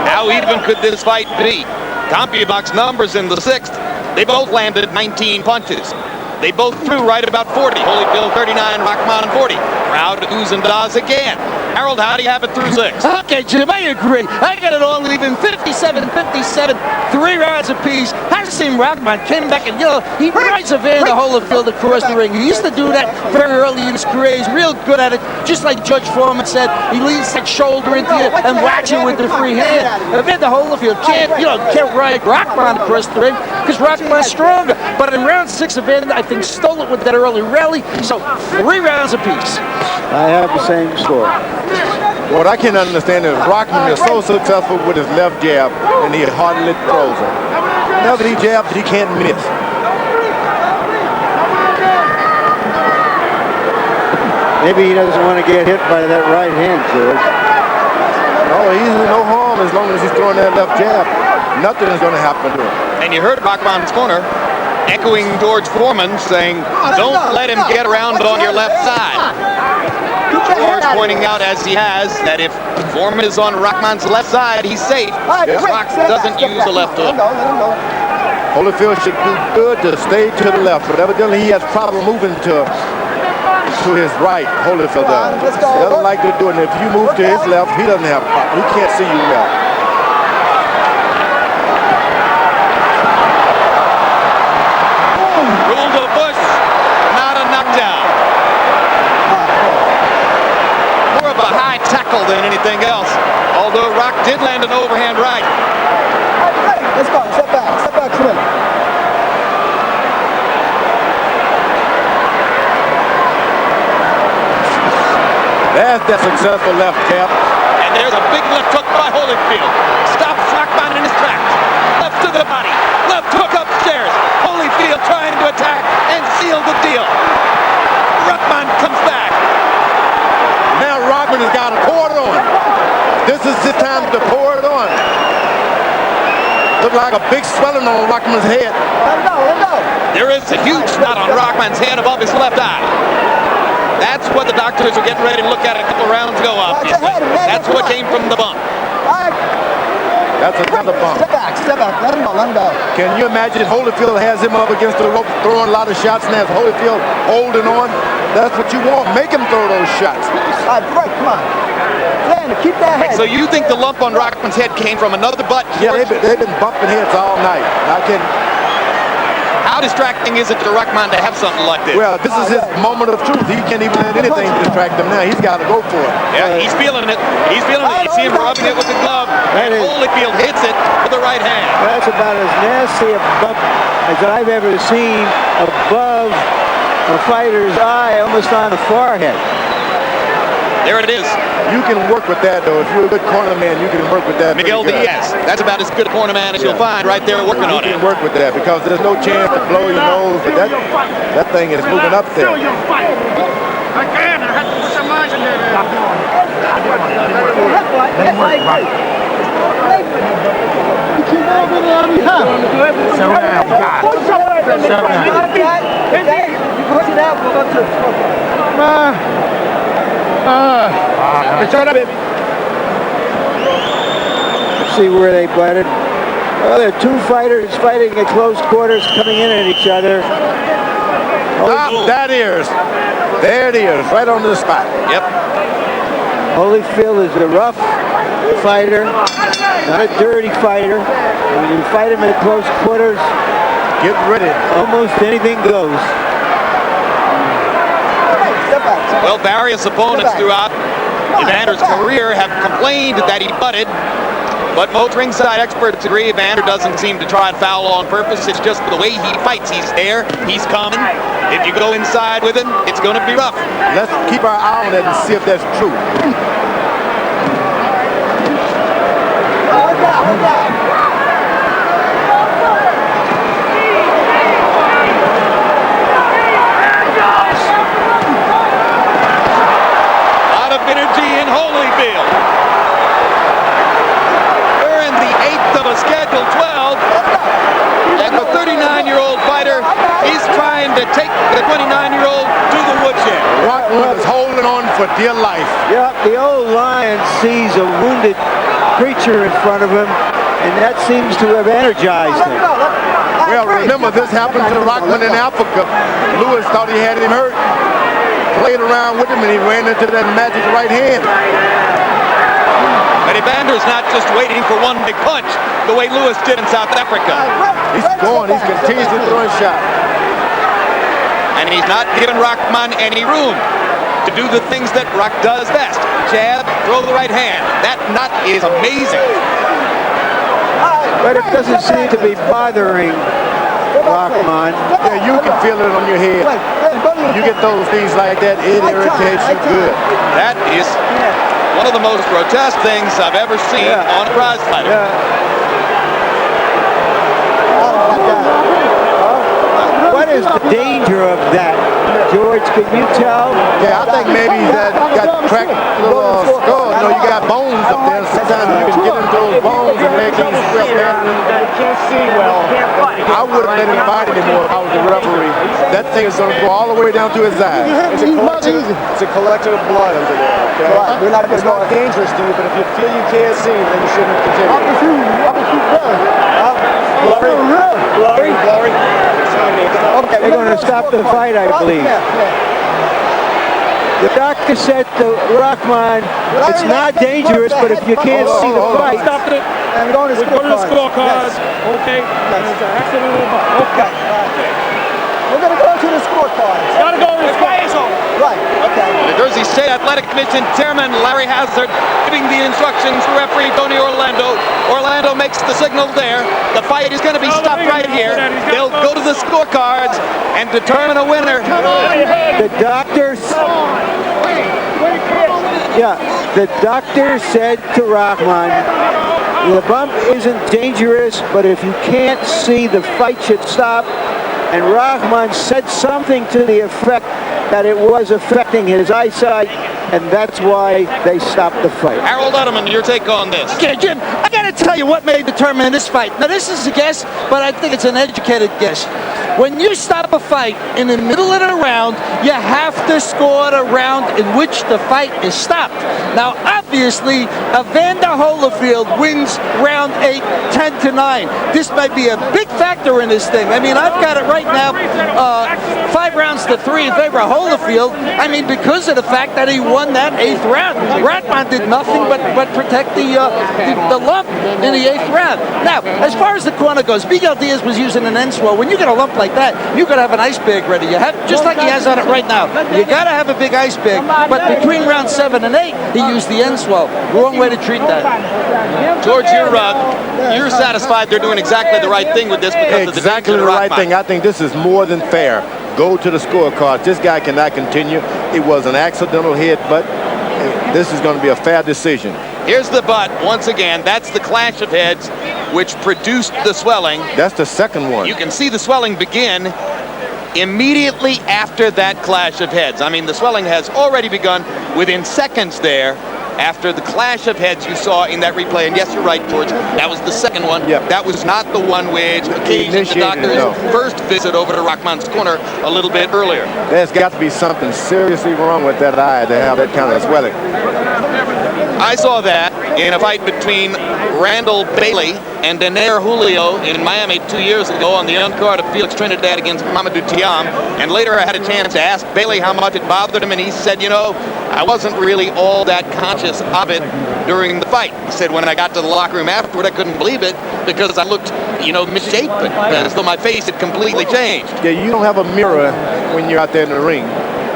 How even could this fight be? CompuBox numbers in the 6th. They both landed 19 punches. They both threw right about 40. Holyfield 39, Rahman 40. Crowd oohs and ahs again. Harold, how do you have it through 6? Okay, Jim, I agree. I got it all even 57-57, 3 rounds apiece. Hasim Rahman came back and, he rides Evander Holyfield across the ring. He used to do that very early in his career. He's real good at it. Just like Judge Foreman said, he leans that shoulder into you and whacks you with the free hand. Evander Holyfield can't ride Rahman across the ring because Rahman's stronger. But in round 6, Evander, I think, stole it with that early rally. So 3 rounds apiece. I have the same score. What I can understand is Rahman is so successful with his left jab, and he hardly throws it. Whenever he jabs, he can't miss. Maybe he doesn't want to get hit by that right hand, George. No, he's no harm as long as he's throwing that left jab. Nothing is going to happen to him. And you heard Rahman's corner echoing George Foreman saying, don't let him get around on your left side. George pointing out, as he has, that if Foreman is on Rahman's left side, he's safe. Rahman doesn't use the left hook. Holyfield should do good to stay to the left, but evidently he has problem moving to his right. Holyfield does. He doesn't like to do it. And if you move to his left, he doesn't have problem. He can't see you well. Rule to Bush, not a knockdown. More of a high tackle than anything else, although Rock did land an overhand right. Let's go. Step back, swing. There's that successful left jab. And there's a big left hook by Holyfield. Stops Rahman in his tracks. Left to the body. Left hook upstairs. Holyfield trying to attack and seal the deal. Rahman comes back. Now Rahman has got to pour it on. This is the time to pour it on. Look like a big swelling on Rahman's head. Let go. There is a huge knot on Rahman's head above his left eye. That's what the doctors are getting ready to look at a couple rounds ago, obviously. That's what came from the bump. That's another bump. Step back. Let him go. Can you imagine Holyfield has him up against the rope, throwing a lot of shots, and has Holyfield holding on? That's what you want. Make him throw those shots. All right, break. Come on. Dan, keep that head. So you think the lump on Rahman's head came from another butt? Yeah, they've been bumping heads all night. How distracting is it to Rahman to have something like this? Well, this is his moment of truth. He can't even let anything distract him now. He's got to go for it. Yeah, he's feeling it. You see him rubbing it with the glove. And Holyfield hits it with the right hand. That's about as nasty a bump as I've ever seen above a fighter's eye, almost on the forehead. There it is. You can work with that, though. If you're a good corner man, you can work with that. Miguel Diaz. That's about as good a corner man as you'll find right there working on it. You can work with that because there's no chance to blow your nose, but that thing is moving up there. Again, I had to put some margin there. Let's see where they butted. Well, there are 2 fighters fighting at close quarters, coming in at each other. That is. There it is, right on the spot. Yep. Holyfield is a rough fighter, not a dirty fighter. When you fight him at close quarters, get ready. Almost anything goes. Well, various opponents throughout Evander's career have complained that he butted, but most ringside experts agree Evander doesn't seem to try and foul on purpose. It's just the way he fights. He's there. He's coming. If you go inside with him, it's going to be rough. Let's keep our eye on that and see if that's true. Energy in Holyfield. We're in the 8th of a scheduled 12, and the 39-year-old fighter, he's trying to take the 29-year-old to the woodshed. Rahman is holding on for dear life. Yeah, the old lion sees a wounded creature in front of him, and that seems to have energized him. Well, remember, this happened to Rahman in Africa. Lewis thought he had him hurt. Played around with him, and he ran into that magic right hand. But Evander's not just waiting for one big punch the way Lewis did in South Africa. He's going. He's continuously throwing shots. And he's not giving Rahman any room to do the things that Rock does best. Jab, throw the right hand. That nut is amazing. But it doesn't seem to be bothering Rahman. Yeah, you can feel it on your head. You get those things like that, it irritates you good. That is one of the most grotesque things I've ever seen on a prize fighter. What is the danger of that, George? Can you tell? Yeah, I think maybe that got cracked little skull. You know, you got bones up there. Sometimes you can get into those bones and make things real bad. You can't see well. I wouldn't let him fight anymore if I was the referee. That thing is going to go all the way down to his eyes. It's a collection of blood under there. Okay? We're not it's not dangerous to you, but if you feel you can't see, then you shouldn't continue. Glory. Okay, we're going to stop the fight, I believe. The doctor said to Rahman, it's not dangerous, but if you can't see the fight, Stop it. And go to the scorecards. Okay. Okay. We're going to go to the scorecards. Gotta go to the scorecards. Right. Okay. The Jersey State Athletic Commission Chairman Larry Hazard giving the instructions to referee Tony Orlando. Orlando makes the signal there. The fight is going to be stopped right here. They'll go to the scorecards and determine a winner. the doctor said to Rahman, the bump isn't dangerous, but if you can't see, the fight should stop. And Rahman said something to the effect that it was affecting his eyesight, and that's why they stopped the fight. Harold Edelman, your take on this? Okay, Jim, I got to tell you what may determine this fight. Now, this is a guess, but I think it's an educated guess. When you stop a fight in the middle of the round, you have to score the round in which the fight is stopped. Now, obviously, Evander Holyfield wins round 8, 10-9. This might be a big factor in this thing. I mean, I've got it right now, 5 rounds to 3 in favor of Holyfield. I mean, because of the fact that he won that 8th round. Rahman did nothing but protect the lump in the 8th round. Now, as far as the corner goes, Miguel Diaz was using an end swell. When you get a lump like that, you got to have an ice bag ready. You have, just like he has on it right now. You got to have a big ice bag. But between rounds 7 and 8, he used the end swell. Wrong way to treat that. George, you're satisfied they're doing exactly the right thing with this because of the exactly the right thing. I think this is more than fair. Go to the scorecards. This guy cannot continue. It was an accidental hit, but this is going to be a fair decision. Here's the but. Once again, that's the clash of heads which produced the swelling. That's the second one. You can see the swelling begin immediately after that clash of heads. I mean, the swelling has already begun within seconds there after the clash of heads you saw in that replay. And yes, you're right, George. That was the second one. Yep. That was not the one which occasioned the doctor's first visit over to Rahman's corner a little bit earlier. There's got to be something seriously wrong with that eye to have that kind of swelling. I saw that in a fight between Randall Bailey and Evander Julio in Miami 2 years ago on the undercard of Felix Trinidad against Mamadou Thiam. And later I had a chance to ask Bailey how much it bothered him, and he said, you know, I wasn't really all that conscious of it during the fight. He said when I got to the locker room afterward, I couldn't believe it because I looked, you know, misshapen, as though my face had completely changed. Yeah, you don't have a mirror when you're out there in the ring.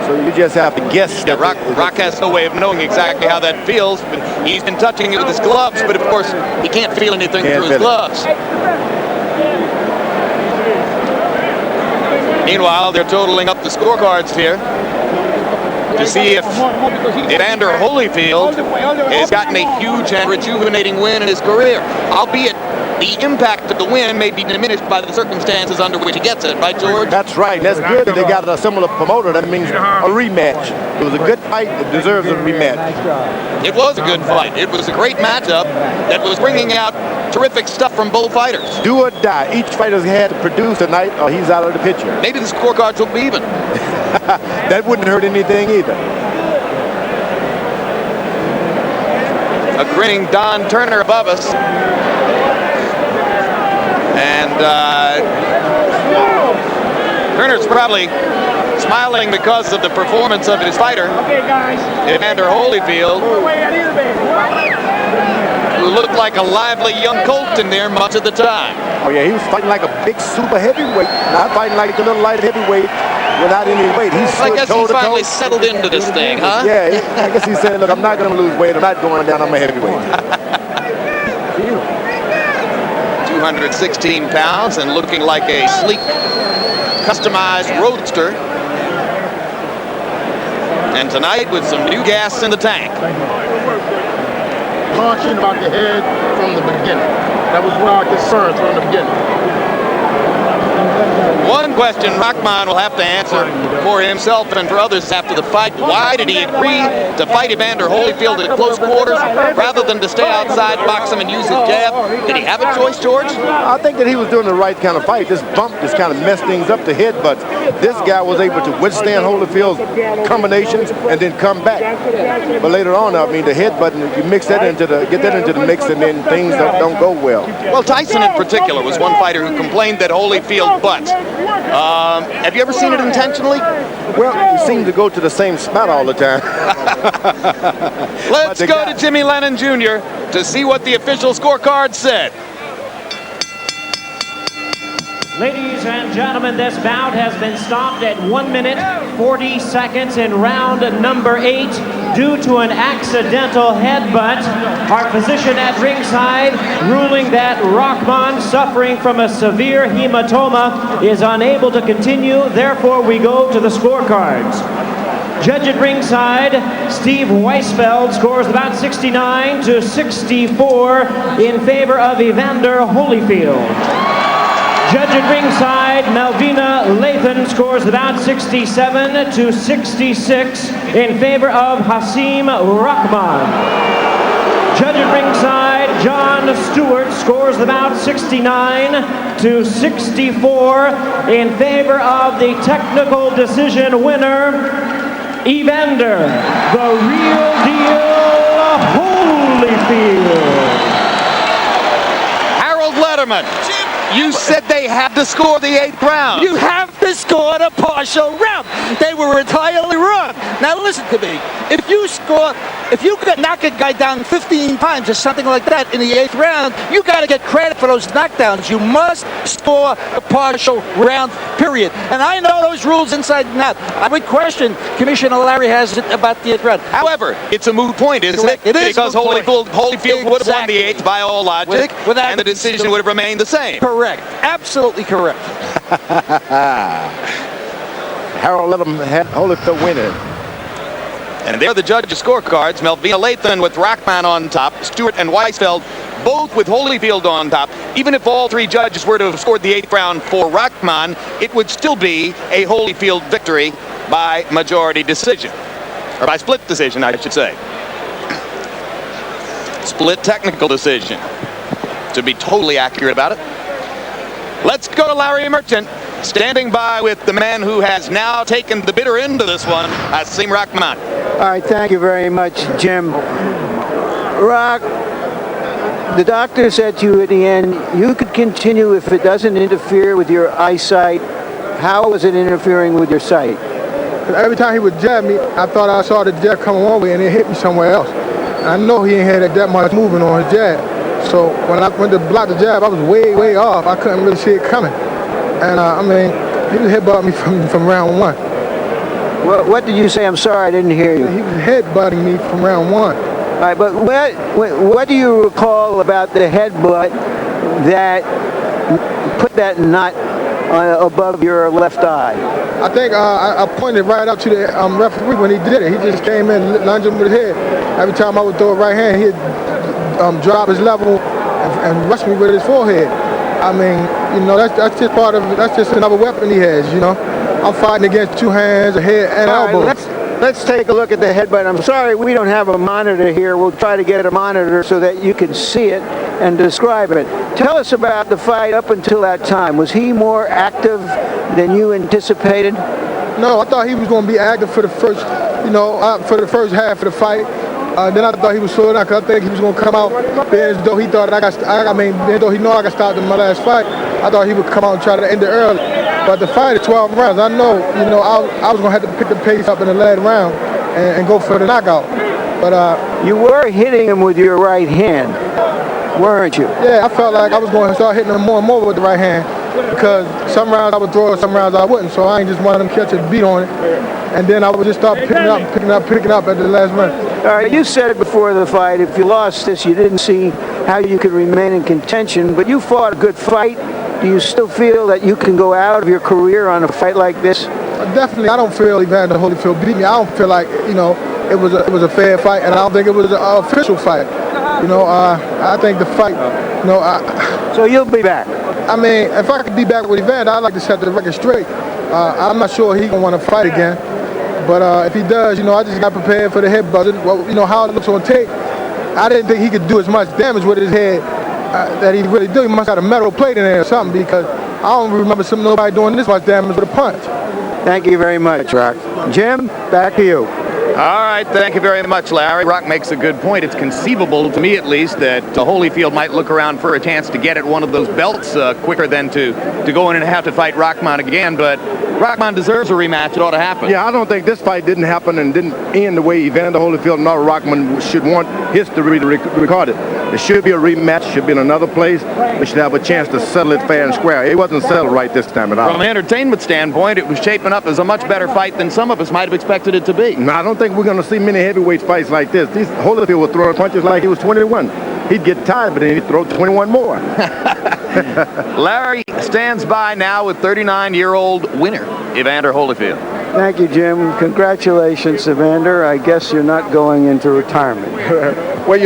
So you just have to guess. Yeah, Rock has no way of knowing exactly how that feels. But he's been touching it with his gloves, but of course he can't feel anything through his gloves. Meanwhile, they're totaling up the scorecards here to see if Evander Holyfield has gotten a huge and rejuvenating win in his career, albeit the impact of the win may be diminished by the circumstances under which he gets it, right, George? That's right. That's good that they got a similar promoter. That means a rematch. It was a good fight. It deserves a rematch. It was a good fight. It was a great matchup that was bringing out terrific stuff from both fighters. Do or die. Each fighter's had to produce tonight or he's out of the picture. Maybe the scorecards will be even. That wouldn't hurt anything either. A grinning Don Turner above us. And Turner's probably smiling because of the performance of his fighter, Evander Holyfield, who looked like a lively young colt in there much of the time. Oh yeah, he was fighting like a big super heavyweight, not fighting like a little light heavyweight without any weight. I guess he's finally settled into this thing, huh? Yeah, I guess he said, look, I'm not going to lose weight. I'm not going down. I'm a heavyweight. 216 pounds and looking like a sleek, customized roadster. And tonight with some new gas in the tank. Caution about the head from the beginning. That was one of our concerns from the beginning. One question Rahman will have to answer for himself and for others after the fight. Why did he agree to fight Evander Holyfield at close quarters rather than to stay outside, box him, and use his jab? Did he have a choice, George? I think that he was doing the right kind of fight. This bump just kind of messed things up the head, but this guy was able to withstand Holyfield's combinations and then come back. But later on, I mean, the headbutt, you mix that into get that into the mix, and then things don't go well. Well, Tyson in particular was one fighter who complained that Holyfield butts. Have you ever seen it intentionally? Well, he seemed to go to the same spot all the time. Let's go to Jimmy Lennon Jr. to see what the official scorecard said. Ladies and gentlemen, this bout has been stopped at 1 minute 40 seconds in round number 8 due to an accidental headbutt. Our physician at ringside ruling that Rahman, suffering from a severe hematoma, is unable to continue. Therefore, we go to the scorecards. Judge at ringside, Steve Weisfeld, scores about 69 to 64 in favor of Evander Holyfield. Judge at ringside, Malvina Lathan, scores about 67 to 66 in favor of Hasim Rahman. Judge at ringside, John Stewart, scores about 69 to 64 in favor of the technical decision winner, Evander, the real deal, Holyfield. Harold Letterman. You said they had to score the 8th round. You have to score the partial round. They were entirely wrong. Now listen to me. If you could knock a guy down 15 times or something like that in the 8th round, you got to get credit for those knockdowns. You must score a partial round, period. And I know those rules inside and out. I would question Commissioner Larry has it about the 8th round. However, it's a moot point, isn't it? It is because Holyfield would have won the 8th by all logic, and the decision would have remained the same. Correct. Absolutely correct. Harold Letterman had Holyfield winning. And there are the judges' scorecards. Malvina Lathan with Rahman on top. Stewart and Weisfeld both with Holyfield on top. Even if all 3 judges were to have scored the 8th round for Rahman, it would still be a Holyfield victory by majority decision. Or by split decision, I should say. Split technical decision, to be totally accurate about it. Let's go to Larry Merchant, standing by with the man who has now taken the bitter end of this one, Hasim Rahman. All right, thank you very much, Jim. Rock, the doctor said to you at the end, you could continue if it doesn't interfere with your eyesight. How was it interfering with your sight? Every time he would jab me, I thought I saw the jab come one way and it hit me somewhere else. And I know he ain't had that much movement on his jab. So when I went to block the jab, I was way, way off. I couldn't really see it coming. And I mean, he was headbutting me from round 1. What did you say? I'm sorry, I didn't hear you. He was headbutting me from round 1. All right, but what do you recall about the headbutt that put that knot above your left eye? I think I pointed right up to the referee when he did it. He just came in, lunged him with his head. Every time I would throw a right hand, he'd drop his level and rush me with his forehead. I mean, you know, that's just part of it. That's just another weapon he has, you know. I'm fighting against 2 hands, a head, and elbow. Let's take a look at the headbutt. I'm sorry we don't have a monitor here. We'll try to get a monitor so that you can see it and describe it. Tell us about the fight up until that time. Was he more active than you anticipated? No, I thought he was going to be active for the first, for the first half of the fight. Then I thought he was slowing down because I think he was going to come out as though he thought as though he knew I got stopped in my last fight. I thought he would come out and try to end it early. But the fight is 12 rounds. I know, I was going to have to pick the pace up in the last round and go for the knockout. But you were hitting him with your right hand, weren't you? Yeah, I felt like I was going to start hitting him more and more with the right hand because some rounds I would throw it, some rounds I wouldn't. So I ain't just wanted him to catch a beat on it. And then I would just start picking up at the last round. All right, you said it before the fight. If you lost this, you didn't see how you could remain in contention, but you fought a good fight. Do you still feel that you can go out of your career on a fight like this? Definitely, I don't feel Evander Holyfield beat me. I don't feel like, it was a fair fight, and I don't think it was an official fight. I think the fight, So you'll be back? I mean, if I could be back with Evander, I'd like to set the record straight. I'm not sure he's going to want to fight again. But if he does, I just got prepared for the head buzzer. Well, how it looks on tape, I didn't think he could do as much damage with his head that he really do. He must have a metal plate in there or something because I don't remember nobody doing this much damage with a punch. Thank you very much, Rock. Jim, back to you. All right, thank you very much, Larry. Rock makes a good point. It's conceivable, to me at least, that Holyfield might look around for a chance to get at one of those belts quicker than to go in and have to fight Rahman again, but Rahman deserves a rematch. It ought to happen. Yeah, I don't think this fight didn't happen and didn't end the way Evander Holyfield and Rahman should want history to record it. There should be a rematch, should be in another place. We should have a chance to settle it fair and square. It wasn't settled right this time at all. From an entertainment standpoint, it was shaping up as a much better fight than some of us might have expected it to be. No, I don't think we're going to see many heavyweight fights like this. Holyfield was throwing punches like he was 21. He'd get tired, but then he'd throw 21 more. Larry stands by now with 39-year-old winner, Evander Holyfield. Thank you, Jim. Congratulations, Evander. I guess you're not going into retirement. Well,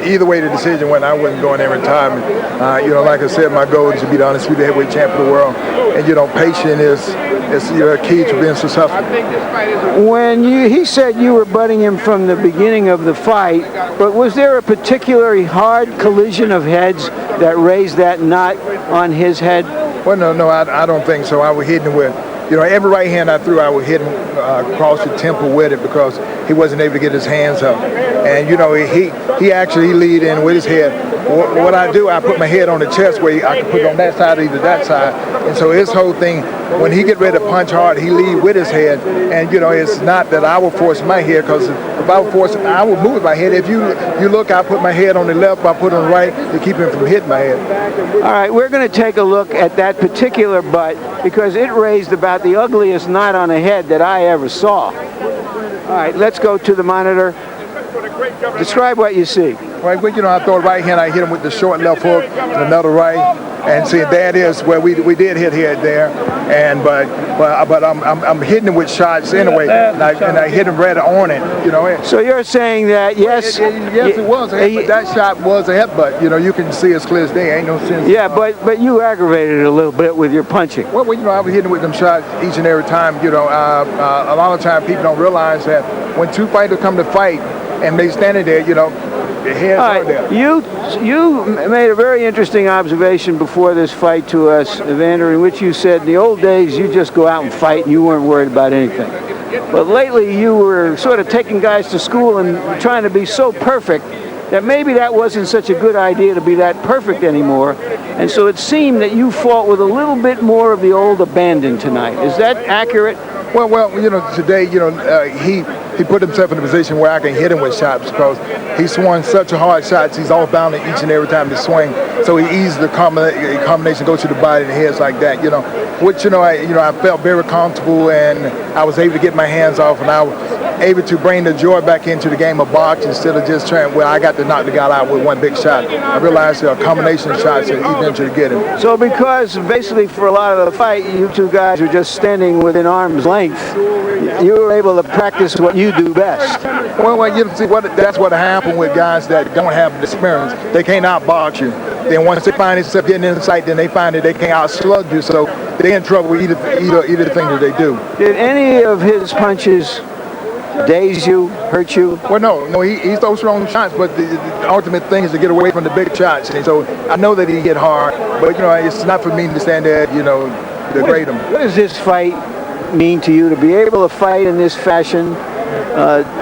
either way the decision went, I wasn't going in retirement. Like I said, my goal is to be the undisputed heavyweight champion of the world. And, patience is key to being successful. When he said you were butting him from the beginning of the fight, but was there a particularly hard collision of heads that raised that knot on his head? Well, no, I don't think so. I was hitting him with, every right hand I threw, I would hit him across the temple with it because he wasn't able to get his hands up. And, he actually lead in with his head. What I do, I put my head on the chest where I can put it on that side or either that side. And so his whole thing, when he get ready to punch hard, he lead with his head. And, it's not that I will force my head because if I would force it, I would move my head. If you look, I put my head on the left, I put it on the right to keep him from hitting my head. All right, we're going to take a look at that particular butt because it raised about the ugliest knot on a head that I ever saw. All right, let's go to the monitor. Describe what you see. Right, I throw a right hand, I hit him with the short left hook, and another right, and see that is where we did hit head there, and but I'm hitting him with shots anyway, and I hit him right on it, So you're saying that yes, it was a head, but that shot was a headbutt. You can see as clear as day. Ain't no sense. Yeah, but you aggravated it a little bit with your punching. Well, I was hitting with them shots each and every time. A lot of times people don't realize that when two fighters come to fight and they standing there, the heads are there. You made a very interesting observation before this fight to us, Evander, in which you said in the old days you just go out and fight and you weren't worried about anything. But lately you were sort of taking guys to school and trying to be so perfect that maybe that wasn't such a good idea to be that perfect anymore. And so it seemed that you fought with a little bit more of the old abandon tonight. Is that accurate? Well, today, he put himself in a position where I can hit him with shots because he swung such a hard shots. He's all bound each and every time to swing. So he eased the combination, go to the body and the heads like that, which, I felt very comfortable and I was able to get my hands off and I was able to bring the joy back into the game of boxing instead of just trying, I got to knock the guy out with one big shot. I realized a combination of shots that eventually get him. So because basically for a lot of the fight, you two guys were just standing within arm's length, you were able to practice what you do best. Well, that's what happened with guys that don't have the experience. They can't outbox you. Then once they find themselves getting inside, then they find that they can't outslug you. So they're in trouble with either the thing that they do. Did any of his punches daze you, hurt you? Well, no, he throws strong shots, but the ultimate thing is to get away from the big shots. And so I know that he hit hard, but it's not for me to stand there, to grade him. What does this fight mean to you to be able to fight in this fashion,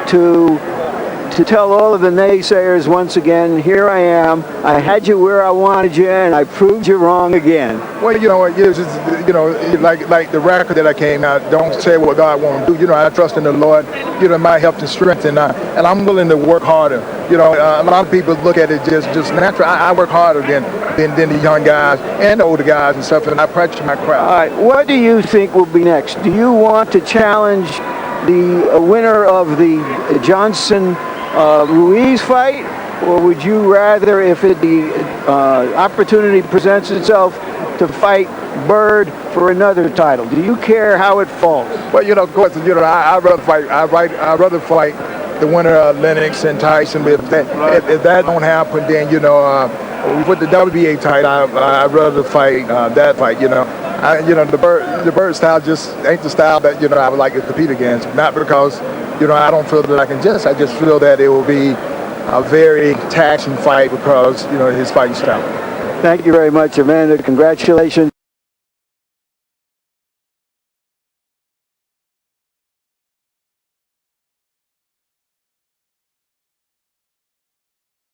to to tell all of the naysayers once again, here I am. I had you where I wanted you, and I proved you wrong again. Well, you know, it's just, you know, like the record that I came out, don't say what God won't do. You know, I trust in the Lord, you know, my help and strength, and I'm willing to work harder. You know, a lot of people look at it just natural. I work harder than the young guys and the older guys and stuff, and I practice my craft. All right, what do you think will be next? Do you want to challenge the winner of the Johnson Ruiz fight, or would you rather, if the opportunity presents itself, to fight Bird for another title? Do you care how it falls? Well, you know, of course, you know, I'd rather fight the winner of Lennox and Tyson. But if that don't happen, then, you know, with the WBA title, I'd rather fight that fight. You know, the Bird style just ain't the style that, you know, I would like to compete against. Not because, you know, I don't feel that I can just. I just feel that it will be a very taxing fight because, you know, his fighting style. Thank you very much, Evander. Congratulations.